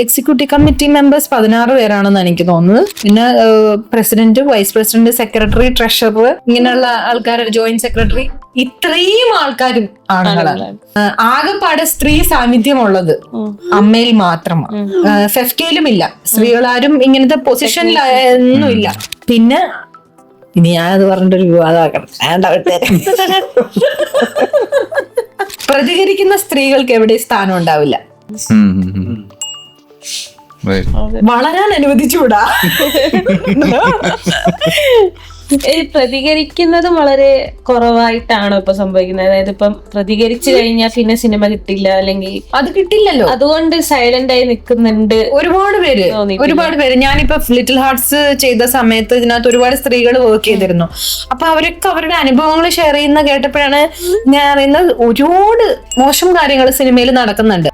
Executive committee members 16 പേരാണെന്ന് എനിക്ക് തോന്നുന്നത്. പിന്നെ president, vice president, secretary, treasurer, ഇങ്ങനെയുള്ള ആൾക്കാർ, ജോയിന്റ് സെക്രട്ടറി, ഇത്രയും ആൾക്കാരും ആണുങ്ങളാണ്. ആകെപ്പാടെ സ്ത്രീ സാന്നിധ്യമുള്ളത് അമ്മയിൽ മാത്രമാണ്. ഫെഫ്കയിലും ഇല്ല, സ്ത്രീകളാരും ഇങ്ങനത്തെ പൊസിഷനിലൊന്നും ഇല്ല. പിന്നെ ഇനി ഞാനത് പറഞ്ഞിട്ടൊരു വിവാദമാക്കണം. പ്രതികരിക്കുന്ന സ്ത്രീകൾക്ക് എവിടെ സ്ഥാനം ഉണ്ടാവില്ല. വളരാൻ അനുവദിച്ചുകൂടാ. പ്രതികരിക്കുന്നതും വളരെ കുറവായിട്ടാണോ ഇപ്പൊ സംഭവിക്കുന്നത്? അതായത് ഇപ്പം പ്രതികരിച്ചു കഴിഞ്ഞാൽ പിന്നെ സിനിമ കിട്ടില്ല, അല്ലെങ്കിൽ അത് കിട്ടില്ലല്ലോ, അതുകൊണ്ട് സൈലന്റ് ആയി നിൽക്കുന്നുണ്ട് ഒരുപാട് പേര്. ഞാനിപ്പോ ലിറ്റിൽ ഹാർട്സ് ചെയ്ത സമയത്ത് ഇതിനകത്ത് ഒരുപാട് സ്ത്രീകൾ വർക്ക് ചെയ്തിരുന്നു. അപ്പൊ അവരൊക്കെ അവരുടെ അനുഭവങ്ങൾ ഷെയർ ചെയ്യുന്ന കേട്ടപ്പോഴാണ് ഞാൻ അറിയുന്നത് ഒരുപാട് മോശം കാര്യങ്ങൾ സിനിമയിൽ നടക്കുന്നുണ്ട്.